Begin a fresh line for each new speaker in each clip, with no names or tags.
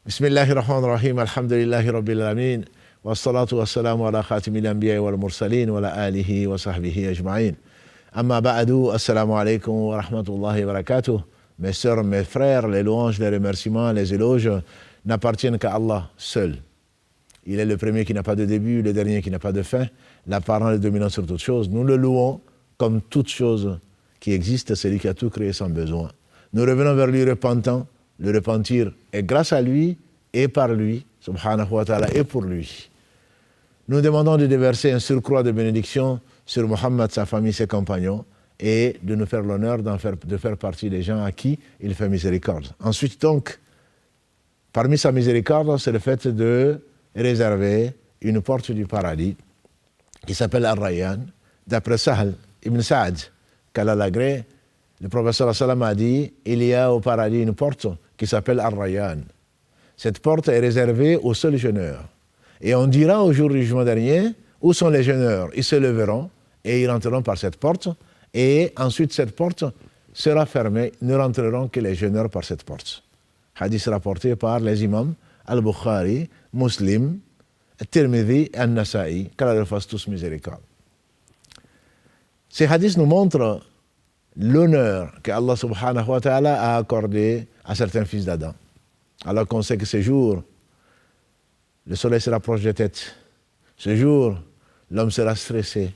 Bismillahir Rahmanir Rahim, alhamdulillahi rabbil alamin, wa salatu wa salamu ala khatimil anbiya wal mursalin wa ala alihi wa sahbihi ajma'in. Amma ba'du, assalamu alaikum wa rahmatullahi wa barakatuh. Mes sœurs, mes frères, les louanges, les remerciements, les éloges n'appartiennent qu'à Allah seul. Il est le premier qui n'a pas de début, le dernier qui n'a pas de fin, l'apparent et le dominant sur toutes choses. Nous le louons comme toute chose qui existe, c'est lui qui a tout créé sans besoin. Nous revenons vers lui repentant. Le repentir est grâce à lui et par lui, subhanahu wa ta'ala, et pour lui. Nous demandons de déverser un surcroît de bénédiction sur Mohammed, sa famille, ses compagnons, et de nous faire l'honneur de faire partie des gens à qui il fait miséricorde. Ensuite, donc, parmi sa miséricorde, c'est le fait de réserver une porte du paradis qui s'appelle Ar-Rayyan, d'après Sahl ibn Sa'ad, qu'Allah l'agrée. Le professeur sallam a dit, il y a au paradis une porte qui s'appelle Ar-Rayyan. Cette porte est réservée aux seuls jeûneurs. Et on dira au jour du jugement dernier, où sont les jeûneurs? Ils se leveront et ils rentreront par cette porte. Et ensuite, cette porte sera fermée. Ne rentreront que les jeûneurs par cette porte. Hadith rapporté par les imams Al-Bukhari, Muslim, Tirmidhi et An-Nasa'i. Qu'Allah leur fasse tous miséricorde. Ces hadiths nous montrent l'honneur que Allah subhanahu wa ta'ala a accordé à certains fils d'Adam. Alors qu'on sait que ce jour, le soleil se rapproche des têtes. Ce jour, l'homme sera stressé,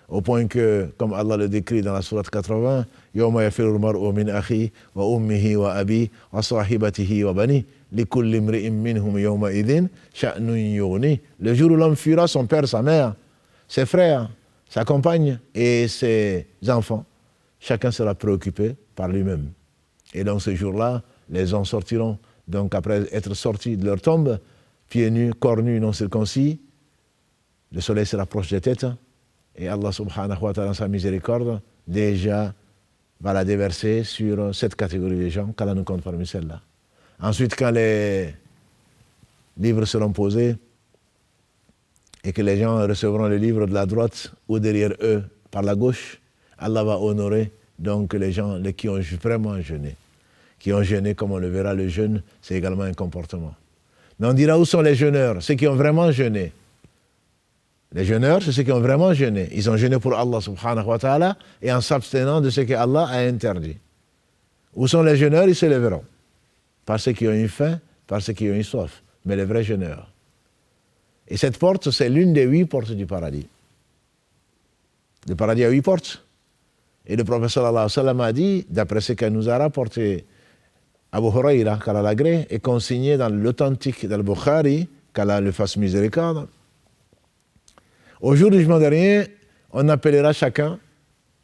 au point que, comme Allah le décrit dans la sourate 80, يَوْمَ يَفِرُّ الْمَرْءُ مِنْ أَخِيهِ وَأُمِّهِ وَأَبِيهِ وَصَاحِبَتِهِ وَبَنِيهِ لِكُلِّ امْرِئٍ مِّنْهُمْ يَوْمَئِذٍ شَأْنٌ يُغْنِيهِ. Le jour où l'homme fuira son père, sa mère, ses frères, sa compagne et ses enfants, chacun sera préoccupé par lui-même. Et donc ce jour-là, les gens sortiront, donc après être sortis de leur tombe, pieds nus, corps nus, non circoncis, le soleil se rapproche des têtes, et Allah subhanahu wa ta'ala, sa miséricorde, déjà va la déverser sur cette catégorie de gens, qu'Allah nous compte parmi celles-là. Ensuite, quand les livres seront posés, et que les gens recevront les livres de la droite ou derrière eux par la gauche, Allah va honorer donc les gens qui ont vraiment jeûné. Qui ont jeûné, comme on le verra, le jeûne, c'est également un comportement. Mais on dira où sont les jeûneurs, ceux qui ont vraiment jeûné. Les jeûneurs, c'est ceux qui ont vraiment jeûné. Ils ont jeûné pour Allah subhanahu wa ta'ala et en s'abstenant de ce que Allah a interdit. Où sont les jeûneurs? Ils se lèveront. Par ceux qui ont eu faim, par ceux qui ont eu soif. Mais les vrais jeûneurs. Et cette porte, c'est l'une des 8 portes du paradis. Le paradis a 8 portes. Et le prophète sallallahu alayhi wa sallam a dit, d'après ce qu'elle nous a rapporté Abu Huraira, qu'Allah l'agrée, est consigné dans l'authentique d'Al-Bukhari, qu'Allah le fasse miséricorde. Au jour du jugement dernier, on appellera chacun,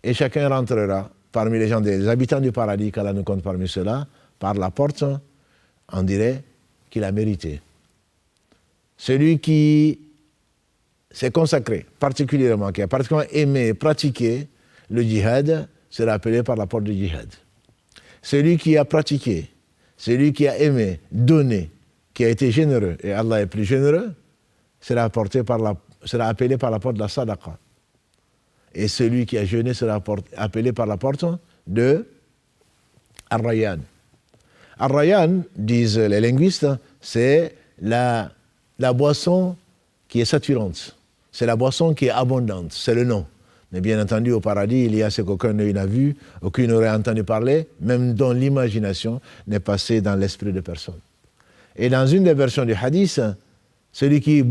et chacun rentrera parmi les gens des habitants du paradis, qu'Allah nous compte parmi ceux-là, par la porte, on dirait qu'il a mérité. Celui qui s'est consacré particulièrement, qui a particulièrement aimé pratiquer le djihad, sera appelé par la porte du djihad. Celui qui a pratiqué, celui qui a aimé, donné, qui a été généreux, et Allah est plus généreux, sera appelé par la porte de la sadaqa. Et celui qui a jeûné sera appelé par la porte de Ar-Rayyan. Ar-Rayyan, disent les linguistes, c'est la boisson qui est saturante. C'est la boisson qui est abondante, c'est le nom. Mais bien entendu, au paradis, il y a ce qu'aucun n'a vu, aucun n'aurait entendu parler, même dont l'imagination n'est passée dans l'esprit de personne. Et dans une des versions du hadith, celui qui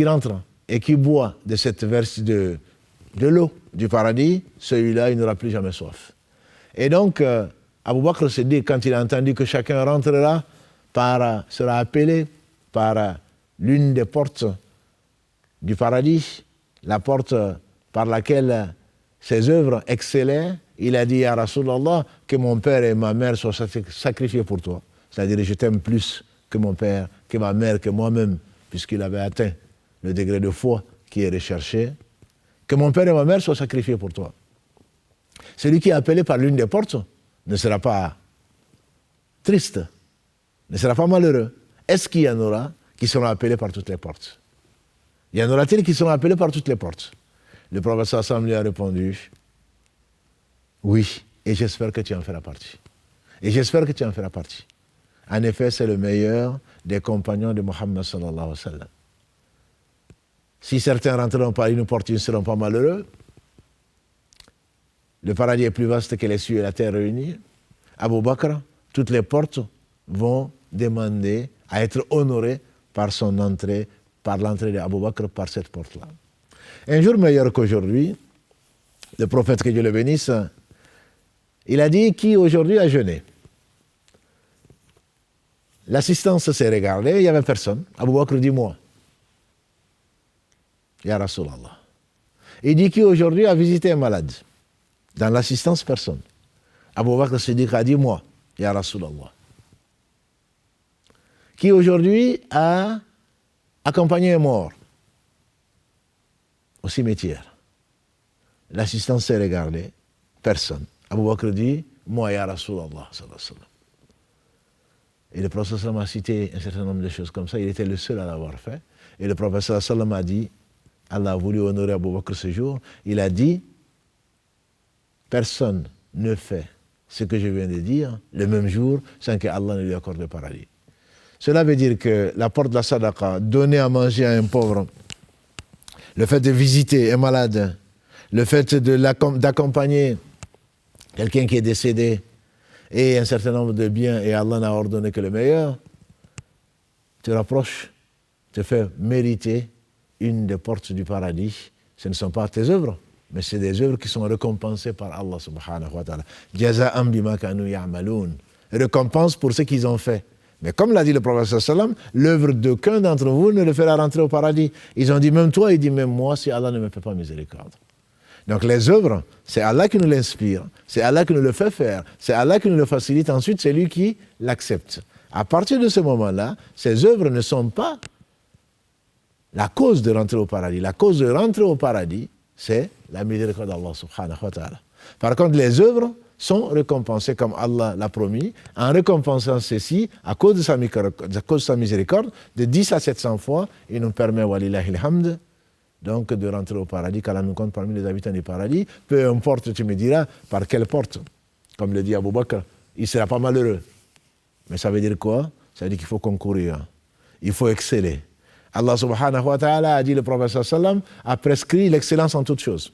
rentre et qui boit de cette version de l'eau du paradis, celui-là, il n'aura plus jamais soif. Et donc, Abu Bakr s'est dit, quand il a entendu que chacun rentrera, sera appelé par l'une des portes du paradis, la porte par laquelle ses œuvres excellaient, il a dit à Rasulallah que mon père et ma mère soient sacrifiés pour toi. C'est-à-dire, je t'aime plus que mon père, que ma mère, que moi-même, puisqu'il avait atteint le degré de foi qui est recherché. Que mon père et ma mère soient sacrifiés pour toi. Celui qui est appelé par l'une des portes ne sera pas triste, ne sera pas malheureux. Est-ce qu'il y en aura qui seront appelés par toutes les portes? Il y en aura-t-il qui seront appelés par toutes les portes? Le prophète sallallahu lui a répondu, oui, et j'espère que tu en feras partie. Et j'espère que tu en feras partie. En effet, c'est le meilleur des compagnons de Mohammed sallallahu alayhi wa sallam. Si certains rentreront par une porte, ils ne seront pas malheureux. Le paradis est plus vaste que les cieux et la terre réunis. Abu Bakr, toutes les portes vont demander à être honorées par son entrée, par l'entrée d'Abu Bakr par cette porte-là. Un jour meilleur qu'aujourd'hui, le prophète, que Dieu le bénisse, il a dit qui aujourd'hui a jeûné. L'assistance s'est regardée, il n'y avait personne. Abu Bakr dit moi. Ya Rasulallah. Il dit qui aujourd'hui a visité un malade. Dans l'assistance, personne. Abu Bakr Siddiq a dit moi. Ya Rasulallah. Qui aujourd'hui a accompagné un mort au cimetière. L'assistance s'est regardée, personne. Abu Bakr dit moi, Ya Rasulallah. Et le prophète sallam a cité un certain nombre de choses comme ça. Il était le seul à l'avoir fait. Et le prophète sallam a dit, Allah a voulu honorer Abu Bakr ce jour, il a dit, personne ne fait ce que je viens de dire le même jour sans que Allah ne lui accorde le paradis. Cela veut dire que la porte de la sadaqa, donner à manger à un pauvre, le fait de visiter un malade, le fait d'accompagner quelqu'un qui est décédé, et un certain nombre de biens, et Allah n'a ordonné que le meilleur, te rapproche, te fait mériter une des portes du paradis. Ce ne sont pas tes œuvres, mais c'est des œuvres qui sont récompensées par Allah subhanahu wa ta'ala. Jaza'an bima kanu ya'maloun. Récompense pour ce qu'ils ont fait. Mais comme l'a dit le prophète sallam, l'œuvre d'aucun d'entre vous ne le fera rentrer au paradis. Ils ont dit même toi, il dit même moi, si Allah ne me fait pas miséricorde. Donc les œuvres, c'est Allah qui nous l'inspire, c'est Allah qui nous le fait faire, c'est Allah qui nous le facilite, ensuite c'est lui qui l'accepte. À partir de ce moment-là, ces œuvres ne sont pas la cause de rentrer au paradis. La cause de rentrer au paradis, c'est la miséricorde d'Allah subhanahu wa ta'ala. Par contre, les œuvres sont récompensées comme Allah l'a promis, en récompensant ceci, à cause de sa miséricorde, de 10 à 700 fois, il nous permet, walillahi alhamd, donc de rentrer au paradis, qu'Allah nous compte parmi les habitants du paradis. Peu importe, tu me diras, par quelle porte. Comme le dit Abu Bakr, il ne sera pas malheureux. Mais ça veut dire quoi? Ça veut dire qu'il faut concourir. Il faut exceller. Allah subhanahu wa ta'ala a dit, le prophète sallam a prescrit l'excellence en toutes choses.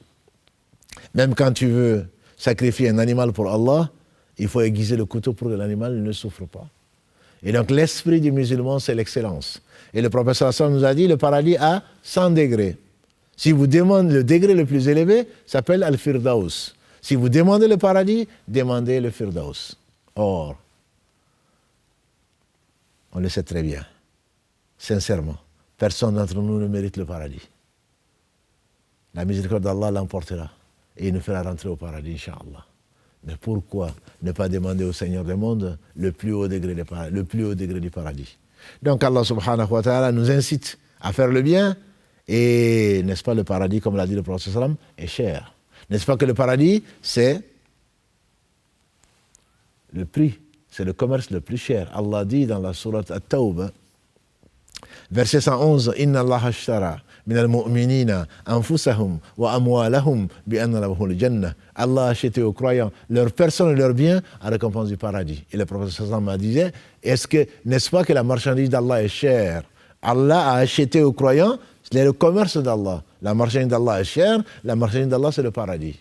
Même quand tu veux sacrifier un animal pour Allah, il faut aiguiser le couteau pour que l'animal ne souffre pas. Et donc l'esprit du musulman, c'est l'excellence. Et le prophète sallam nous a dit, le paradis a 100 degrés. Si vous demandez le degré le plus élevé, ça s'appelle Al-Firdaus. Si vous demandez le paradis, demandez le Firdaus. Or, on le sait très bien, sincèrement, personne d'entre nous ne mérite le paradis. La miséricorde d'Allah l'emportera et il nous fera rentrer au paradis, Inch'Allah. Mais pourquoi ne pas demander au Seigneur des mondes le plus haut degré du paradis? Donc Allah subhanahu wa ta'ala nous incite à faire le bien. Et n'est-ce pas, le paradis, comme l'a dit le prophète sallam, est cher. N'est-ce pas que le paradis, c'est le prix, c'est le commerce le plus cher. Allah dit dans la sourate At-Tawbah, verset 111, Inna Allah ashtara min al-mu'minina anfusahum wa amwalahum bi anna lahumul jannah. Allah a acheté aux croyants leur personne et leurs biens à récompense du paradis. Et le prophète sallam a dit, n'est-ce pas que la marchandise d'Allah est chère? Allah a acheté aux croyants le commerce d'Allah. La marchandise d'Allah est chère, la marchandise d'Allah c'est le paradis.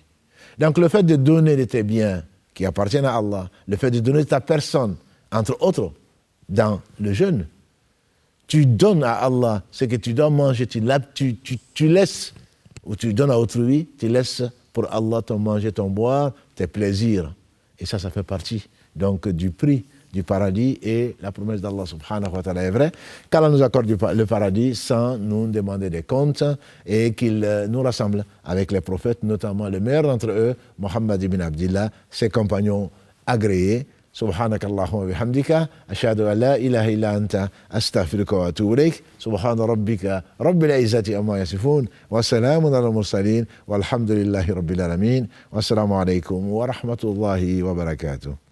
Donc le fait de donner de tes biens qui appartiennent à Allah, le fait de donner ta personne, entre autres, dans le jeûne, tu donnes à Allah ce que tu dois manger, tu laisses, ou tu donnes à autrui, tu laisses pour Allah ton manger, ton boire, tes plaisirs. Et ça fait partie donc du prix du paradis, et la promesse d'Allah subhanahu wa ta'ala est vraie, qu'Allah nous accorde le paradis sans nous demander des comptes, et qu'il nous rassemble avec les prophètes, notamment le meilleur d'entre eux, Muhammad ibn Abdillah, ses compagnons agréés. سبحانك اللهم وبحمدك أشهد أن لا إله إلا أنت أستغفرك وأتوب إليك سبحان ربك رب العزة عما يصفون وسلام على المرسلين والحمد لله رب العالمين والسلام عليكم ورحمة الله وبركاته.